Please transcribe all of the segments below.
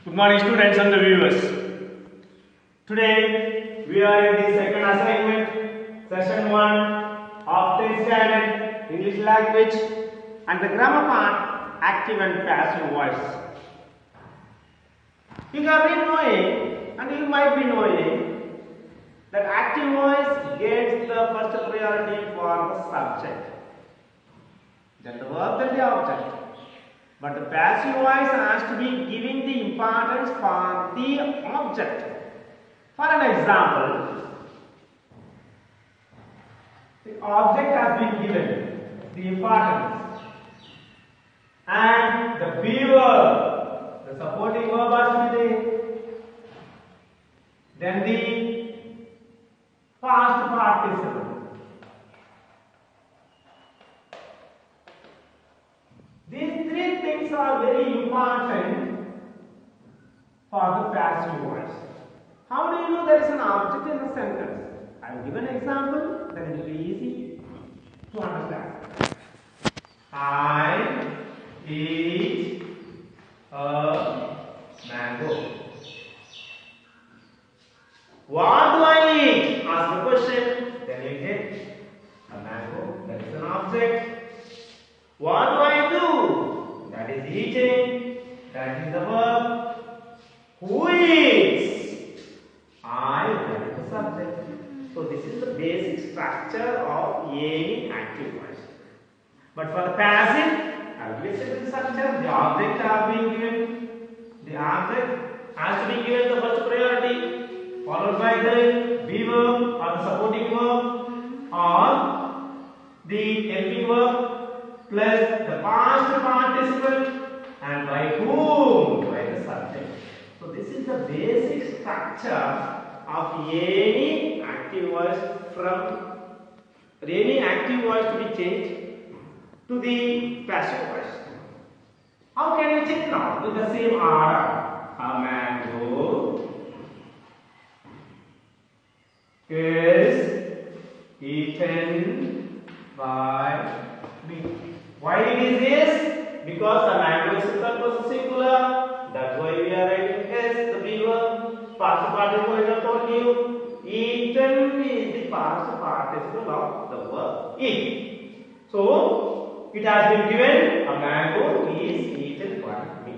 Good morning students and the viewers. Today we are in the second assignment, session 1 of 10th standard English language and the grammar part, active and passive voice. You have been knowing and you might be knowing that active voice gets the first priority for the subject, then the verb, then the object. But the passive voice has to be giving the importance for the object. For an example, the object has been given the importance and the be verb, the supporting verb has to be there. Then the past participle. These three things are very important for the passive voice. How do you know there is an object in the sentence? I will give an example, then it will be easy to understand. I eat a mango. What do I eat? Ask the question, then you get a mango. That is an object. What do I do? That is eating. That is the verb. Who eats? I, that is the subject. So this is the basic structure of any active voice. But for the passive, I will give a simple structure. The object has been given. The object has to be given the first priority, followed by the be verb or the supporting verb or the helping verb, plus the past participle, and by whom? By the subject. So this is the basic structure of any active voice to be changed to the passive voice. How can we change now? With the same order. A mango is eaten by me. Why it is this? Because the mango is the third person singular. That's why we are writing S, the B verb. Past participle I have told you. Eaten is the past participle of the verb eat. So it has been given a mango is eaten by me.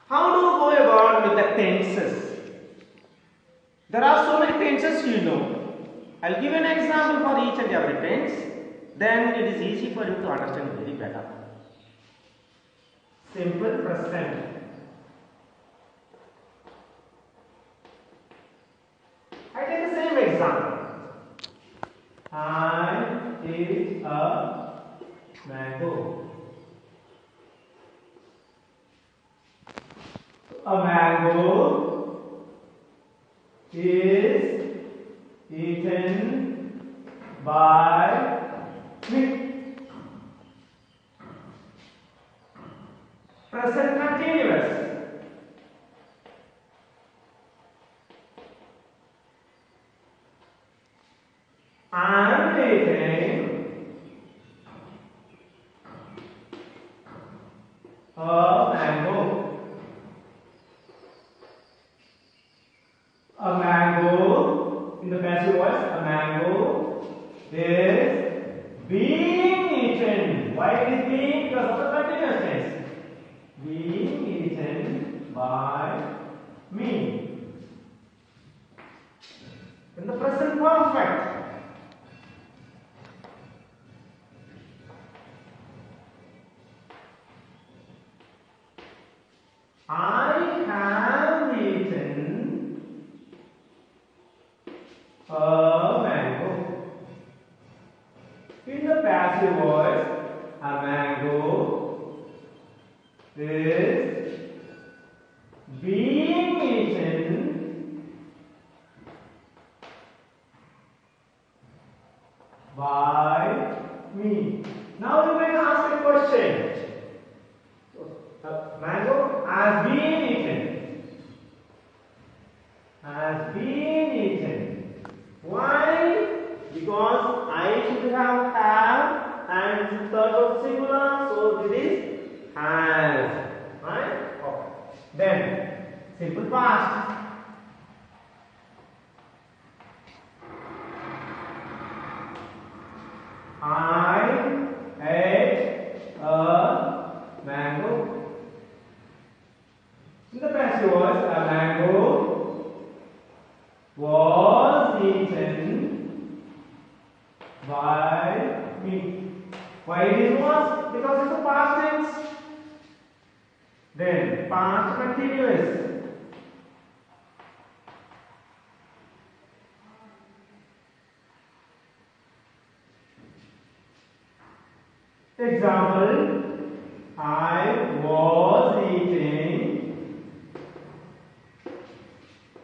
How do you go about with the tenses? There are so many tenses you know. I'll give an example for each and every tense. Then it is easy for you to understand very better. Simple present. I take the same example. I eat a mango. A mango is eaten by me. Present continuous. I am eating a mango. A mango, in the passive voice, a mango is being eaten. Why it is being? Because of the continuous tense. Being eaten by me. In the present perfect. I have eaten a mango. In the passive voice, a mango is being eaten by me. Now you can ask a question. Mango has been eaten. Has been eaten. Why? Because I should have and third of singular, so this is has. Right? Okay. Then simple past. I ate a mango. In the passive voice, a mango was eaten by me. Why it was? Because it's a past tense. Then past continuous. Example, I was eating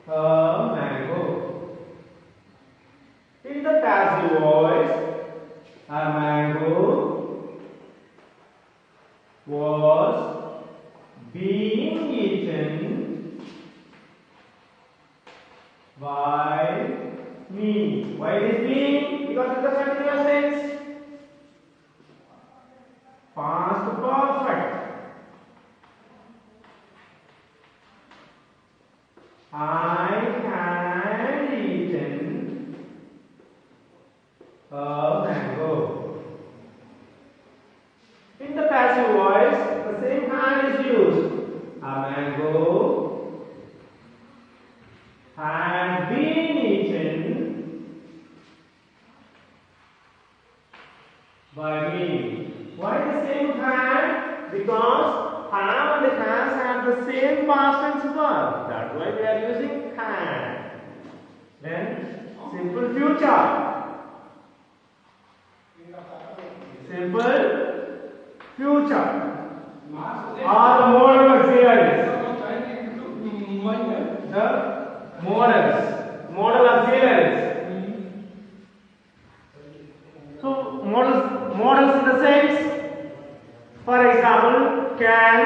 a mango. In the passive voice, a mango was being eaten by me. Why it is being? Because it's a continuous tense. Past perfect. I had eaten a mango. In the passive voice, the same had is used. A mango had been eaten by me. Why the same had? Because have and has have the same past tense verb. That's why we are using had. Then simple future. Simple future. Are the modal auxiliaries. The modal auxiliaries. So modals in the sense. For example, can,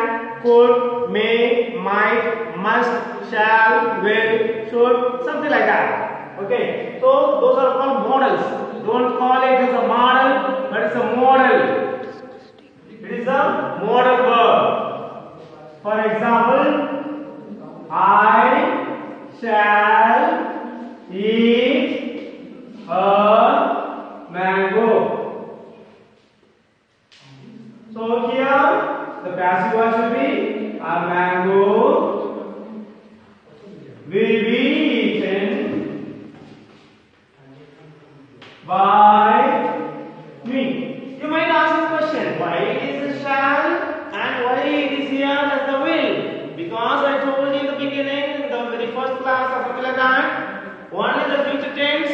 could, may, might, must, shall, will, should, something like that. Okay, so those are called modals. Don't call it as a model, but it's a model. It is a modal verb. For example, I shall eat a mango. So here the passive voice will be a mango will be eaten by me. You might ask the question, why it is a shall and why it is here as the will? Because I told you in the beginning, in the very first class or something like that, one is the future tense,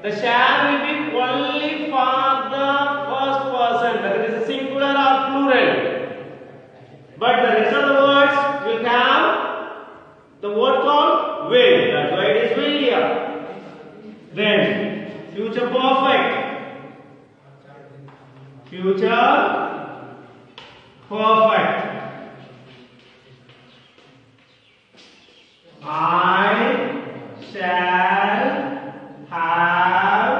the shall will be only for the first person, whether it is a singular or plural. But the rest of the words will have the word called will. That's why it is will here. Then future perfect. Future perfect. I shall have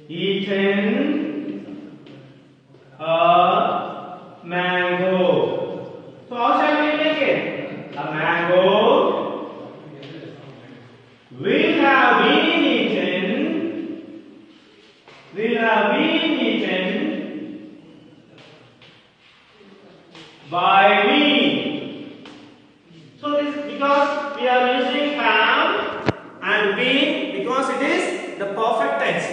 eaten a mango. So how shall we make it? A mango will have been eaten by me. So this because we are using have and been because it is the perfect tense.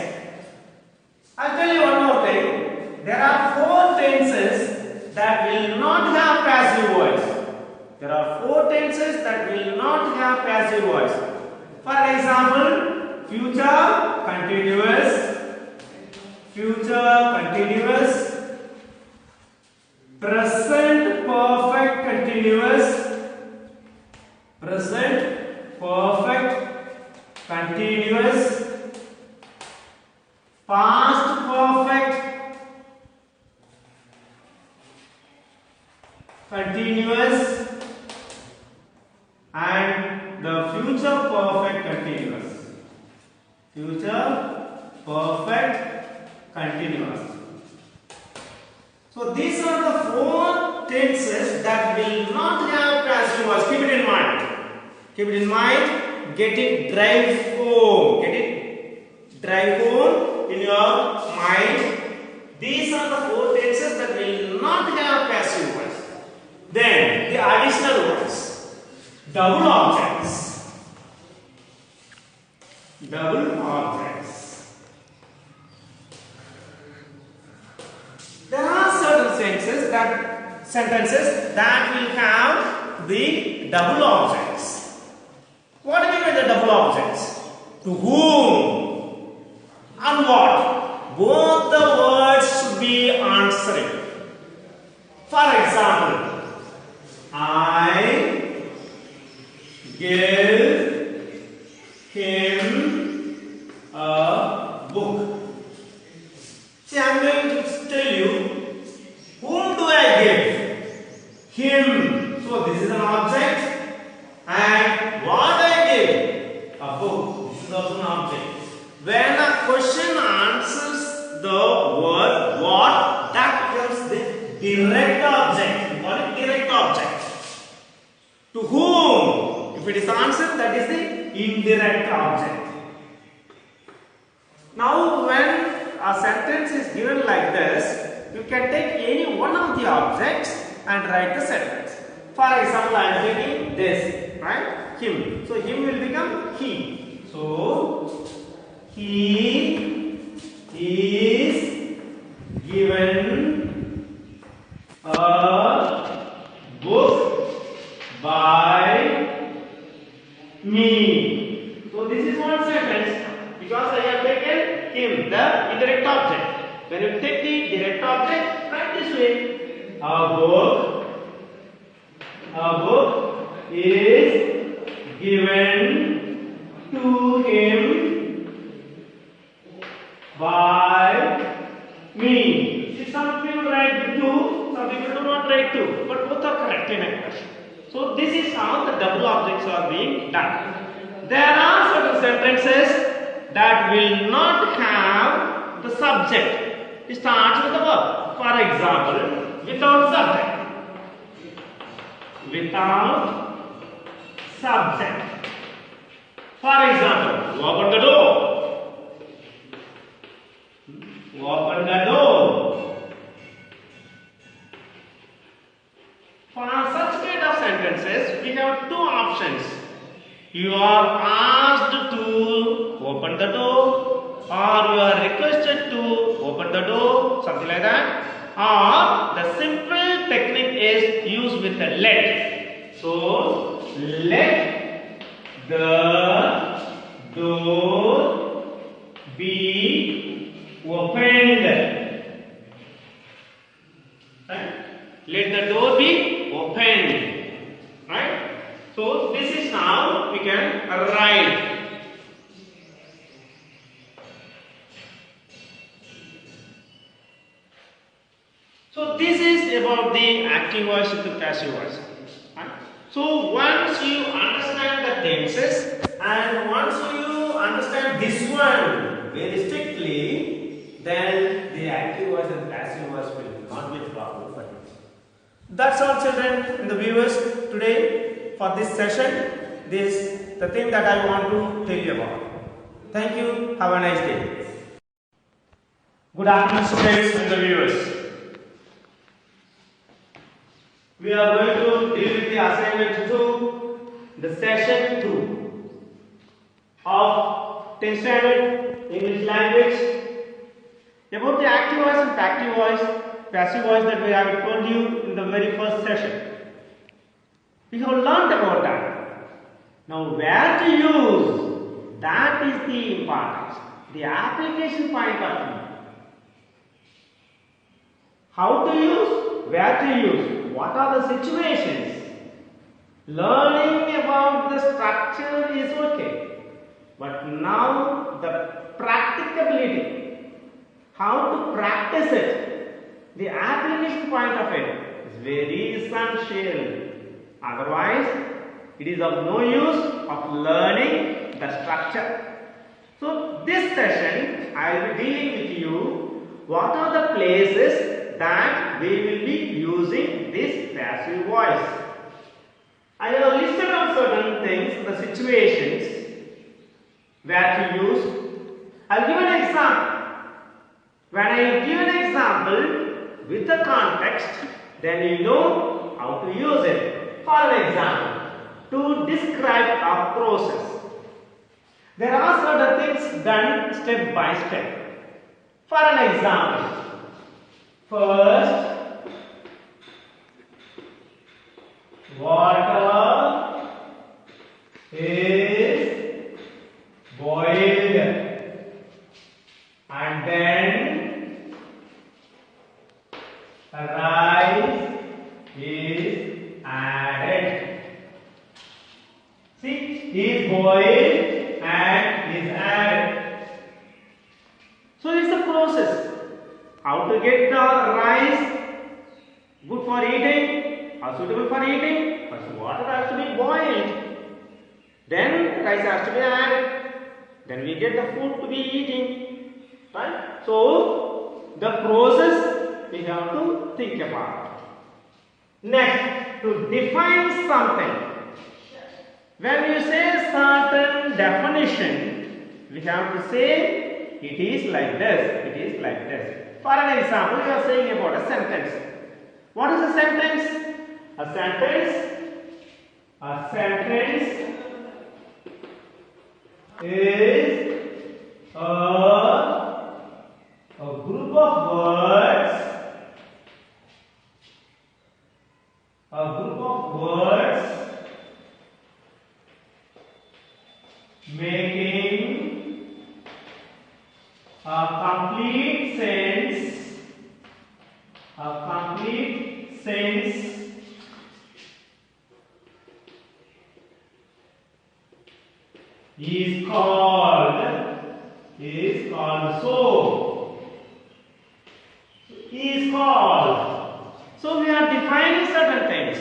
I'll tell you one more thing. There are four tenses that will not have passive voice. There are four tenses that will not have passive voice. For example, future continuous, present perfect continuous, past perfect continuous, and the future perfect continuous. So these are the four tenses that will not have passive voice. Keep it in mind. Keep it in mind. Get it drive home. Get it drive home in your mind. These are the 4 tenses that will not have passive voice. Then the additional ones. Double objects. Double objects. There are certain sentences that will have the double objects. What do you mean by the double objects? To whom and what? Both the words should be answering. For example, I give him a book. See, I am going to tell you, whom do I give? Him. So this is an object. And what I give? A book. This is also an object. When a question answers the word what, that becomes the direct object. We call it direct object. To whom? If it is answered, that is the indirect object. Now, when a sentence is given like this, you can take any one of the objects and write the sentence. For example, I am taking this, right? Him. So, him will become he. So, he is given a book by me. So, this is one sentence because I have taken him, the indirect object. When you take the direct object, write this way. A book is given to him by me. See, some people write to, some people do not write to, but both are correct in English. So this is how the double objects are being done. There are certain sentences that will not have the subject. It starts with the verb. For example, without subject. Without subject. For example, open the door. Open the door. For such kind of sentences, we have 2 options. You are asked to open the door, or you are requested to open the door, something like that. Or the simple technique is used with the let. So, let the door be opened. Right? Let the door be opened. Right? So, this is how we can write. So, this is about the active voice and the passive voice. Right? So, once you understand the tenses and once you understand this one very strictly, then the active voice and passive voice will not be a problem for you. That's all, children and the viewers, today for this session. This the thing that I want to tell you about. Thank you. Have a nice day. Good afternoon, students and the viewers. We are going to deal with the assignment 2, the session 2 of 10th standard English language, about the active voice and passive voice that we have told you in the very first session. We have learned about that. Now, where to use, that is the importance, the application point of view. How to use, where to use, what are the situations. Learning about the structure is okay, but now the practicability, how to practice it, the application point of it is very essential. Otherwise, it is of no use of learning the structure. So, this session I will be dealing with you what are the places that we will be using this passive voice. I have listed down certain things, the situations where to use. I'll give an example. When I give an example with the context, then you know how to use it. For an example, to describe a process. There are certain things done step by step. For an example, first, water is boiled and then rice is added. See, is boiled and is added. So it's a process. How to get the rice good for eating or suitable for eating? First water has to be boiled. Then rice has to be added. Then we get the food to be eating. Right? So the process we have to think about. Next, to define something. When you say certain definition, we have to say it is like this, it is like this. For an example, you are saying about a sentence. What is a sentence? A sentence is a group of words, making a complete sense is called so we are defining certain things.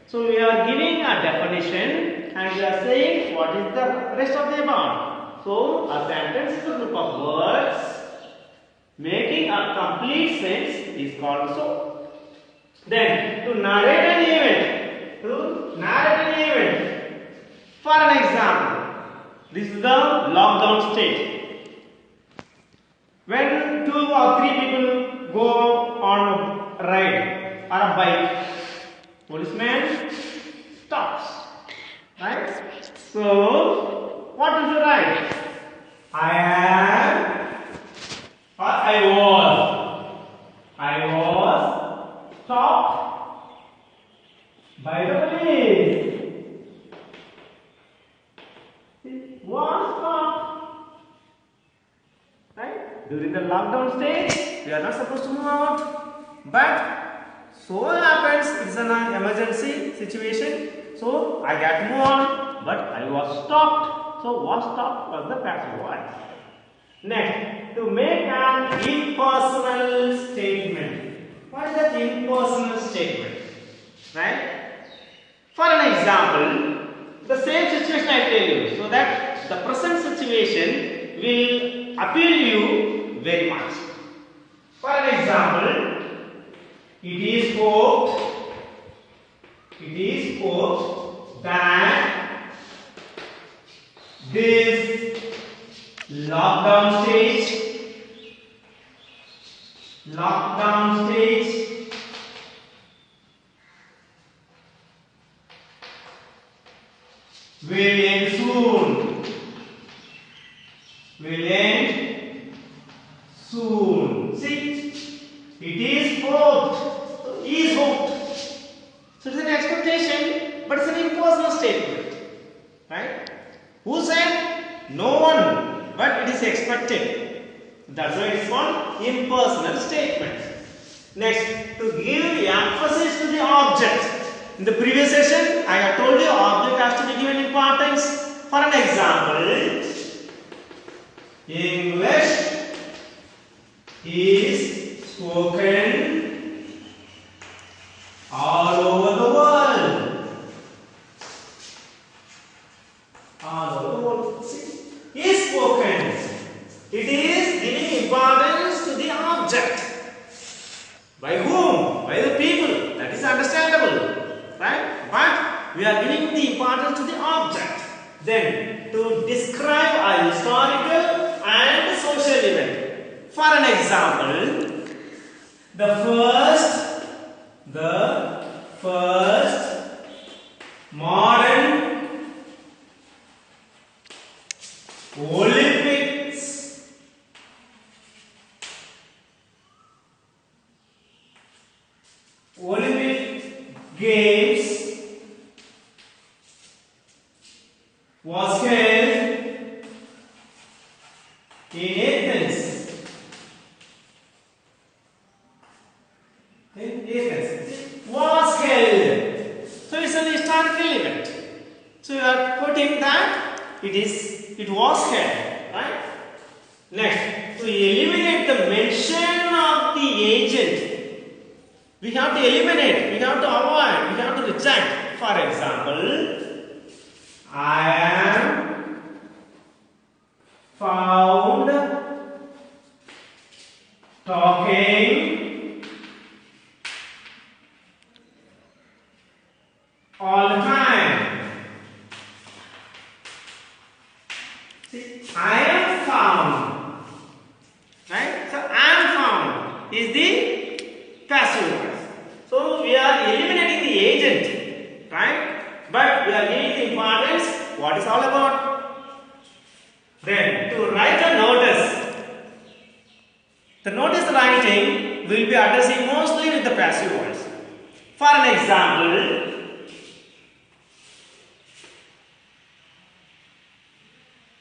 So we are giving a definition and we are saying what is the rest of the above. So a sentence is a group of words making a complete sense is called so. Then to narrate an event, for an example, this is the lockdown stage. When 2 or 3 people go on a ride or a bike, policeman stops. Right? So, what is the right? I am or I was stopped by the police. Was stopped. Right? During the lockdown stage, we are not supposed to move out. But so happens it's an emergency situation. So I had to move on, but I was stopped. So was stopped was the passive voice. Next, to make an impersonal statement. What is that impersonal statement? Right? For an example, the same situation I tell you, so that the present situation will appeal you very much. For an example, it is hoped that this lockdown stage will end soon. See, it is hoped. Is hoped. So it's an expectation, but it's an impersonal statement. Right? Who said? No one. But it is expected. That's why it is called impersonal statement. Next, to give emphasis to the object. In the previous session, I have told you object has to be given importance. For an example, English is spoken all over the world. All over the world. See, is spoken. It is giving importance to the object. By whom? we are giving the importance to the object. Then to describe a historical and social event. For an example, the first modern Olympic Games was held in Athens. Was held. So it's an historical event. So you are putting that it was held, right? Next, to eliminate the mention of the agent, we have to eliminate, we have to avoid, we have to reject. For example, I am found talking all the time. See, I am found, right? So I am found is the passive voice. So we are eliminating the agent, right? But we are giving the importance what is all about. Then to write a notice, the notice writing will be addressing mostly with the passive voice. For an example,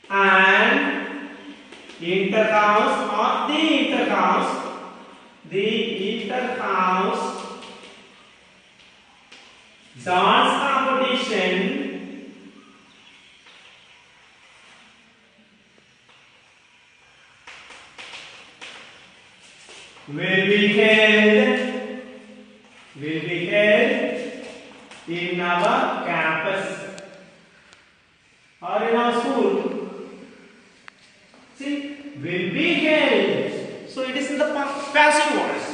and interhouse or the interhouse dance competition will be held in our campus or in our school. See, will be held. So it is in the passive voice.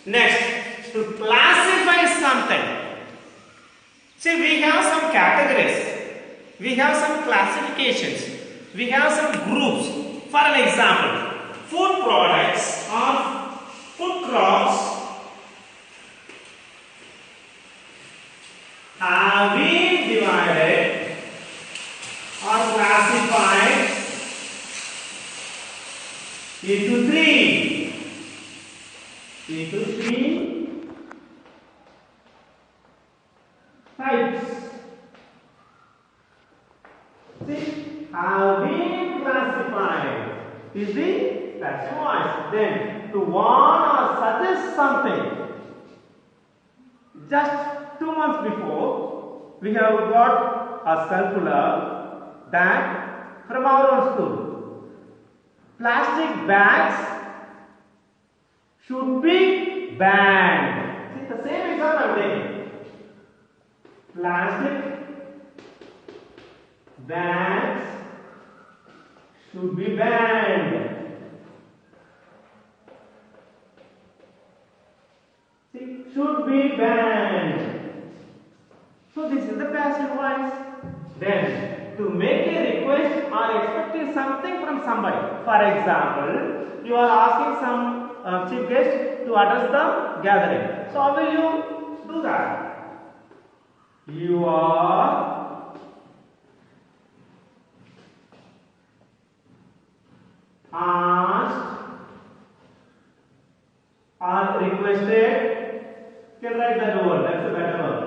Next, to classify something. See, we have some categories. We have some classifications. We have some groups. For an example, food products or food crops have been divided or classified into three types. See, have been classified is the passive voice. Then to warn or suggest something. Just 2 months before, we have got a circular that from our own school. Plastic bags should be banned. See, the same example again. Plastic bags should be banned. See, should be banned. So this is the passive voice. Then, to make a request or expecting something from somebody. For example, you are asking some chief guest to address the gathering. So how will you do that? You are asked or requested. You can write that word, that's a better word.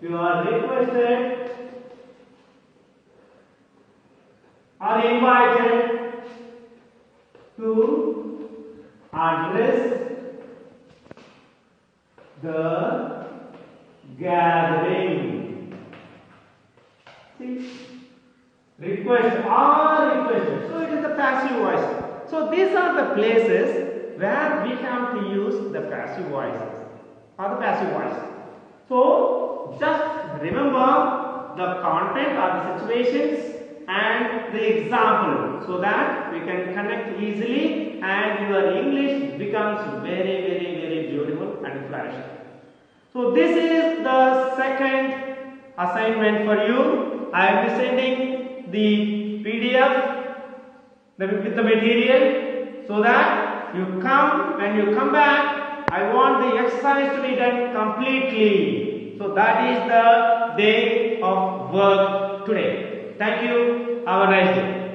You are requested or invited to address the gathering. See? Request or requested. So it is the passive voice. So these are the places where we have to use the passive voices or the passive voice. So just remember the content or the situations and the example so that we can connect easily and your English becomes very beautiful and flourishing. So this is the second assignment for you. I will be sending the PDF with the material, so that when you come back, I want the exercise to be done completely. So that is the day of work today. Thank you. Have a nice day.